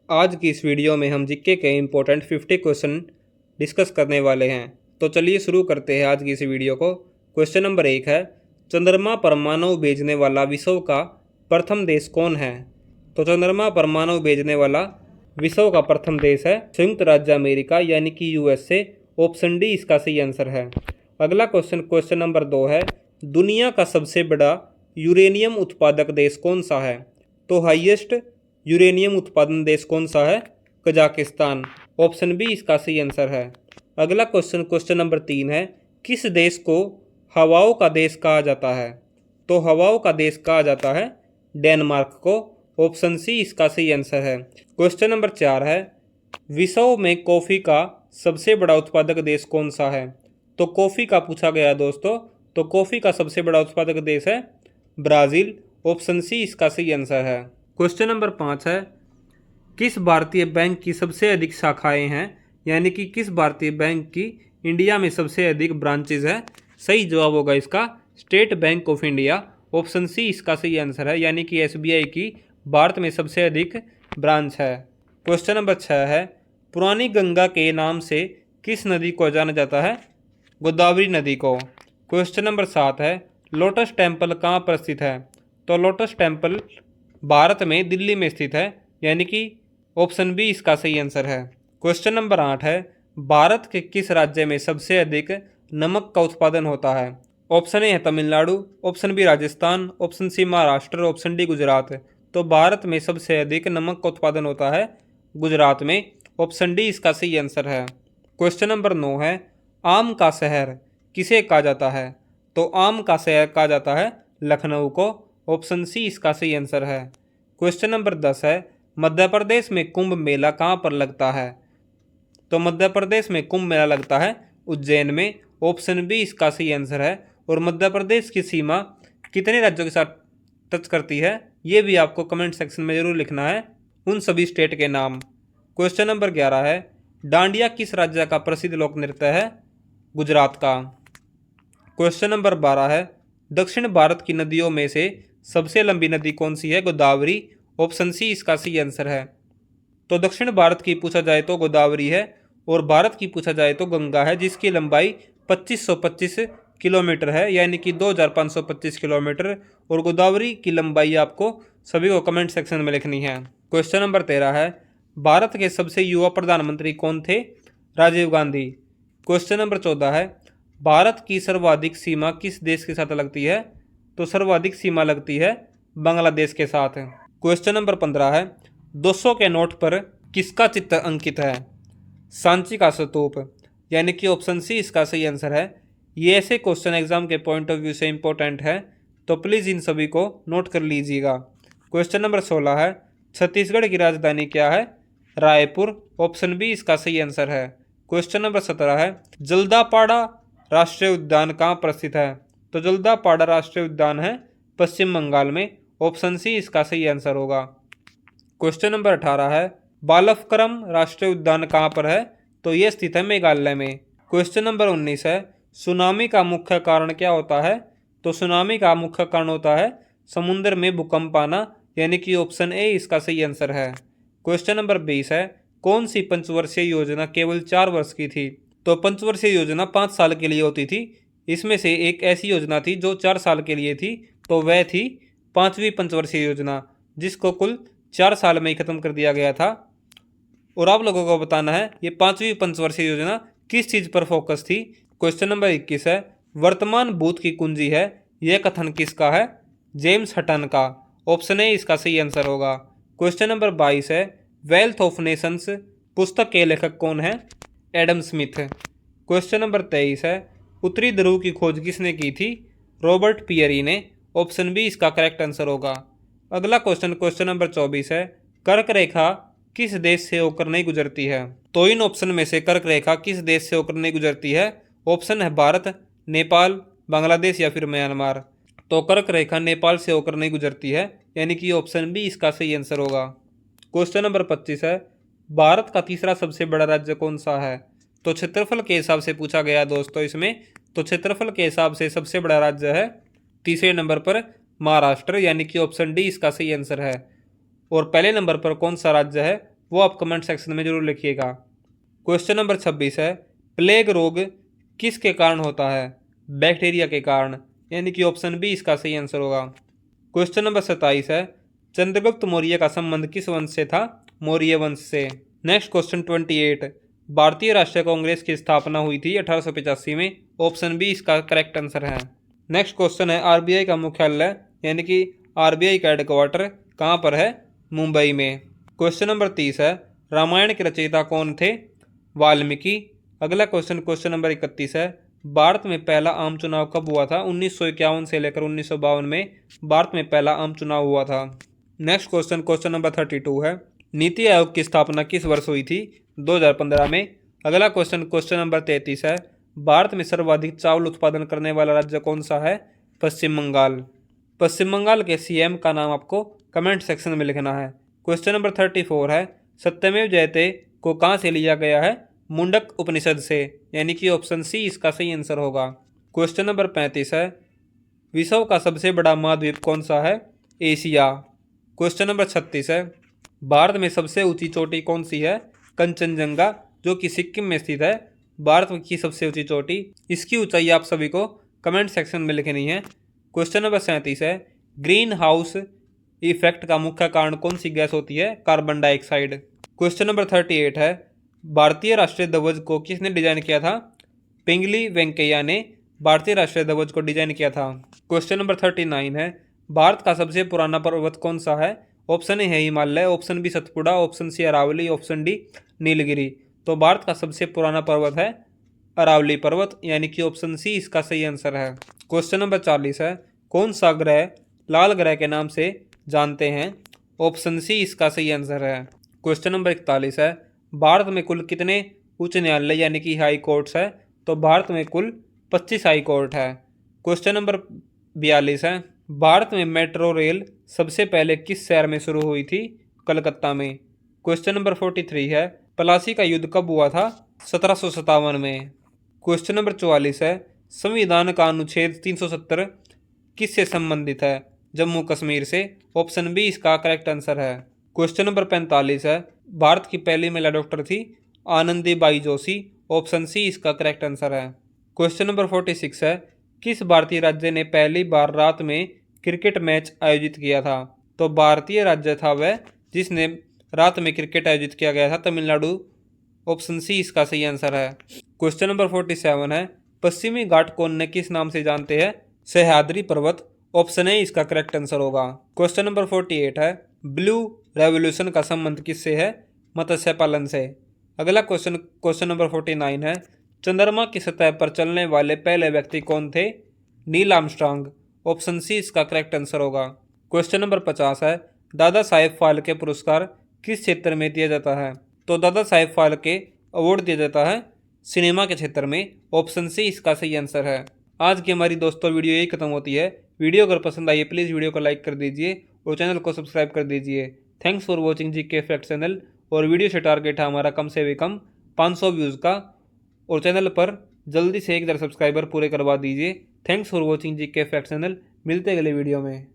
आज की इस वीडियो में हम जीके के इम्पोर्टेंट 50 क्वेश्चन डिस्कस करने वाले हैं। तो चलिए शुरू करते हैं आज की इस वीडियो को। क्वेश्चन नंबर 1 है, चंद्रमा पर मानव भेजने वाला विश्व का प्रथम देश कौन है? तो चंद्रमा पर मानव भेजने वाला विश्व का प्रथम देश है संयुक्त राज्य अमेरिका यानी कि यूएसए। ऑप्शन डी इसका सही आंसर है। अगला क्वेश्चन क्वेश्चन नंबर 2 है, दुनिया का सबसे बड़ा यूरेनियम उत्पादक देश कौन सा है? तो हाईएस्ट यूरेनियम उत्पादन देश कौन सा है? कजाकिस्तान। ऑप्शन बी इसका सही आंसर है। अगला क्वेश्चन क्वेश्चन नंबर 3 है, किस देश को हवाओं का देश कहा जाता है? तो हवाओं का देश कहा जाता है डेनमार्क को। ऑप्शन सी इसका सही आंसर है। क्वेश्चन नंबर 4 है, विश्व में कॉफ़ी का सबसे बड़ा उत्पादक देश कौन सा है? तो कॉफ़ी का पूछा गया है दोस्तों, तो कॉफ़ी का सबसे बड़ा उत्पादक देश है ब्राज़ील। ऑप्शन सी इसका सही आंसर है। क्वेश्चन नंबर 5 है, किस भारतीय बैंक की सबसे अधिक शाखाएं हैं? यानी कि किस भारतीय बैंक की इंडिया में सबसे अधिक ब्रांचेज है? सही जवाब होगा इसका State Bank of India. Option C इसका सही आंसर है, यानी कि एसबीआई की भारत में सबसे अधिक ब्रांच है। क्वेश्चन नंबर 6 है, पुरानी गंगा के नाम से किस नदी को जाना जाता है? गोदावरी नदी को। क्वेश्चन नंबर 7 है, लोटस टेम्पल कहाँ पर स्थित है? तो लोटस टेम्पल भारत में दिल्ली में स्थित है, यानी कि ऑप्शन बी इसका सही आंसर है। क्वेश्चन नंबर 8 है, भारत के किस राज्य में सबसे अधिक नमक का उत्पादन होता है? ऑप्शन ए है Tamil Nadu, option B Rajasthan, option C Maharashtra, option D Gujarat. तो भारत में सबसे अधिक नमक का उत्पादन होता है गुजरात में। ऑप्शन डी इसका सही आंसर है। क्वेश्चन नंबर 9 है, आम का शहर किसे कहा जाता है? तो आम का शहर कहा जाता है लखनऊ को। ऑप्शन सी इसका सही आंसर है। क्वेश्चन नंबर 10 है, मध्य प्रदेश में कुंभ मेला कहाँ पर लगता है? तो मध्य प्रदेश में कुंभ मेला लगता है उज्जैन में। ऑप्शन बी इसका सही आंसर है। और मध्य प्रदेश की सीमा कितने राज्यों के साथ टच करती है, ये भी आपको कमेंट सेक्शन में जरूर लिखना है, उन सभी स्टेट के नाम। क्वेश्चन नंबर 11 है, डांडिया किस राज्य का प्रसिद्ध लोक नृत्य है? गुजरात का। क्वेश्चन नंबर 12 है, दक्षिण भारत की नदियों में से सबसे लंबी नदी कौन सी है? गोदावरी। ऑप्शन सी इसका सही आंसर है। तो दक्षिण भारत की पूछा जाए तो गोदावरी है, और भारत की पूछा जाए तो गंगा है, जिसकी लंबाई 2525 किलोमीटर है, यानी कि 2525 किलोमीटर। और गोदावरी की लंबाई आपको सभी को कमेंट सेक्शन में लिखनी है। क्वेश्चन नंबर 13 है, भारत के सबसे युवा प्रधानमंत्री कौन थे? राजीव गांधी। क्वेश्चन नंबर 14 है, भारत की सर्वाधिक सीमा किस देश के साथ लगती है? तो सर्वाधिक सीमा लगती है बांग्लादेश के साथ। क्वेश्चन नंबर 15 है, 200 के नोट पर किसका चित्र अंकित है? सांची का स्तूप, यानी कि ऑप्शन सी इसका सही आंसर है। ये ऐसे क्वेश्चन एग्जाम के पॉइंट ऑफ व्यू से इंपॉर्टेंट है, तो प्लीज़ इन सभी को नोट कर लीजिएगा। क्वेश्चन नंबर 16 है, छत्तीसगढ़ की राजधानी क्या है? रायपुर। ऑप्शन बी इसका सही आंसर है। क्वेश्चन नंबर 17 है, जल्दापाड़ा राष्ट्रीय उद्यान कहाँ पर स्थित है? तो जल्दापाड़ा राष्ट्रीय उद्यान है पश्चिम बंगाल में। ऑप्शन सी इसका सही आंसर होगा। क्वेश्चन नंबर 18 है, बालफक्रम राष्ट्रीय उद्यान कहाँ पर है? तो ये स्थित है मेघालय में। क्वेश्चन नंबर 19 है, सुनामी का मुख्य कारण क्या होता है? तो सुनामी का मुख्य कारण होता है समुद्र में भूकंप आना, यानी कि ऑप्शन ए इसका सही आंसर है। क्वेश्चन नंबर 20 है, कौन सी पंचवर्षीय योजना केवल 4 वर्ष की थी? तो पंचवर्षीय योजना 5 साल के लिए होती थी। इसमें से एक ऐसी योजना थी जो 4 साल के लिए थी, तो वह थी 5वीं पंचवर्षीय योजना, जिसको कुल 4 साल में ही खत्म कर दिया गया था। और आप लोगों को बताना है ये 5वीं पंचवर्षीय योजना किस चीज़ पर फोकस थी। क्वेश्चन नंबर 21 है, वर्तमान भूत की कुंजी है, यह कथन किसका है? जेम्स हटन का। ऑप्शन ए इसका सही आंसर होगा। क्वेश्चन नंबर 22 है, वेल्थ ऑफ नेशंस पुस्तक के लेखक कौन है? Adam Smith. क्वेश्चन नंबर 23 है, उत्तरी ध्रुव की खोज किसने की थी? रॉबर्ट पियरी ने। ऑप्शन बी इसका करेक्ट आंसर होगा। अगला क्वेश्चन क्वेश्चन नंबर 24 है, कर्क रेखा किस देश से होकर नहीं गुजरती है? तो इन ऑप्शन में से कर्क रेखा किस देश से होकर नहीं गुजरती है? ऑप्शन है भारत, नेपाल, बांग्लादेश या फिर म्यांमार। तो कर्क रेखा नेपाल से होकर नहीं गुजरती है, यानी कि ऑप्शन बी इसका सही आंसर होगा। क्वेश्चन नंबर 25 है, भारत का तीसरा सबसे बड़ा राज्य कौन सा है? तो क्षेत्रफल के हिसाब से पूछा गया दोस्तों इसमें। तो क्षेत्रफल के हिसाब से सबसे बड़ा राज्य है तीसरे नंबर पर महाराष्ट्र, यानी कि ऑप्शन डी इसका सही आंसर है। और पहले नंबर पर कौन सा राज्य है? वो आप कमेंट सेक्शन में जरूर लिखिएगा। क्वेश्चन नंबर 26 है, प्लेग रोग किसके कारण होता है? बैक्टीरिया के कारण, यानी कि ऑप्शन बी इसका सही आंसर होगा। क्वेश्चन नंबर 27 है, चंद्रगुप्त मौर्य का संबंध किस वंश से था? मौर्य वंश से। नेक्स्ट क्वेश्चन 28, भारतीय राष्ट्रीय कांग्रेस की स्थापना हुई थी 1885 में। ऑप्शन बी इसका करेक्ट आंसर है। नेक्स्ट क्वेश्चन है, आरबीआई का मुख्यालय यानी कि आरबीआई का हेडक्वार्टर कहाँ पर है? मुंबई में। क्वेश्चन नंबर 30 है, रामायण के रचयिता कौन थे? वाल्मीकि। अगला क्वेश्चन, क्वेश्चन नंबर 31 है, भारत में पहला आम चुनाव कब हुआ था? 1951 से लेकर 1952 में भारत में पहला आम चुनाव हुआ था। नेक्स्ट क्वेश्चन, क्वेश्चन नंबर 32 है, नीति आयोग की स्थापना किस वर्ष हुई थी? 2015 में। अगला क्वेश्चन, क्वेश्चन नंबर 33 है, भारत में सर्वाधिक चावल उत्पादन करने वाला राज्य कौन सा है? पश्चिम बंगाल। पश्चिम बंगाल के सीएम का नाम आपको कमेंट सेक्शन में लिखना है। क्वेश्चन नंबर 34 है, सत्यमेव जयते को कहाँ से लिया गया है? मुंडक उपनिषद से, यानी कि ऑप्शन सी इसका सही आंसर होगा। क्वेश्चन नंबर 35 है, विश्व का सबसे बड़ा महाद्वीप कौन सा है? एशिया। क्वेश्चन नंबर 36 है, भारत में सबसे ऊंची चोटी कौन सी है? कंचनजंगा, जो कि सिक्किम में स्थित है। भारत की सबसे ऊंची चोटी, इसकी ऊंचाई आप सभी को कमेंट सेक्शन में लिखनी है। क्वेश्चन नंबर 37 है, ग्रीन हाउस इफेक्ट का मुख्य कारण कौन सी गैस होती है? Carbon dioxide. क्वेश्चन नंबर 38 है, भारतीय राष्ट्रीय ध्वज को किसने डिजाइन किया था? पिंगली वेंकैया ने भारतीय राष्ट्रीय ध्वज को डिजाइन किया था। क्वेश्चन नंबर 39 है, भारत का सबसे पुराना पर्वत कौन सा है? ऑप्शन ए है Himalaya, option B Satpura, option C Aravalli, option D Nilgiri. तो भारत का सबसे पुराना पर्वत है अरावली पर्वत, यानी कि ऑप्शन सी इसका सही आंसर है। क्वेश्चन नंबर 40 है, कौन सा ग्रह लाल ग्रह के नाम से जानते हैं? ऑप्शन सी इसका सही आंसर है। क्वेश्चन नंबर 41 है, भारत में कुल कितने उच्च न्यायालय यानी कि हाई कोर्ट्स है? तो भारत में कुल 25 हाई कोर्ट है। क्वेश्चन नंबर 42 है, भारत में मेट्रो रेल सबसे पहले किस शहर में शुरू हुई थी? कलकत्ता में। क्वेश्चन नंबर 43 है, प्लासी का युद्ध कब हुआ था? 1757 में। क्वेश्चन नंबर 44 है, संविधान का अनुच्छेद 370 किससे संबंधित है? जम्मू कश्मीर से। ऑप्शन बी इसका करेक्ट आंसर है। क्वेश्चन नंबर 45 है, भारत की पहली महिला डॉक्टर थी आनंदीबाई जोशी। ऑप्शन सी इसका करेक्ट आंसर है। क्वेश्चन नंबर 46 है, किस भारतीय राज्य ने पहली बार रात में क्रिकेट मैच आयोजित किया था? तो भारतीय राज्य था वह जिसने रात में क्रिकेट आयोजित किया गया था, तमिलनाडु। ऑप्शन सी इसका सही आंसर है। क्वेश्चन नंबर 47 है, पश्चिमी घाट को अन्य किस नाम से जानते हैं? सह्याद्री पर्वत। ऑप्शन ए इसका करेक्ट आंसर होगा। क्वेश्चन नंबर 48 है, ब्लू रेवोल्यूशन का संबंध किससे है? मत्स्य पालन से। अगला क्वेश्चन, क्वेश्चन नंबर 49 है, चंद्रमा की सतह पर चलने वाले पहले व्यक्ति कौन थे? Neil Armstrong. ऑप्शन सी इसका करेक्ट आंसर होगा। क्वेश्चन नंबर 50 है, दादा साहेब फाल्के पुरस्कार किस क्षेत्र में दिया जाता है? तो दादा साहेब फाल्के अवार्ड दिया जाता है सिनेमा के क्षेत्र में। ऑप्शन सी इसका सही आंसर है। आज की हमारी दोस्तों वीडियो यही खत्म होती है। वीडियो अगर पसंद आई है प्लीज़ वीडियो को लाइक कर दीजिए और चैनल को सब्सक्राइब कर दीजिए। Thanks for watching GK fact channel. और वीडियो से टारगेट है हमारा कम से भी कम 500 व्यूज़ का, और चैनल पर जल्दी से 1000 सब्सक्राइबर पूरे करवा दीजिए। Thanks for watching GK fact channel. मिलते हैं अगले वीडियो में।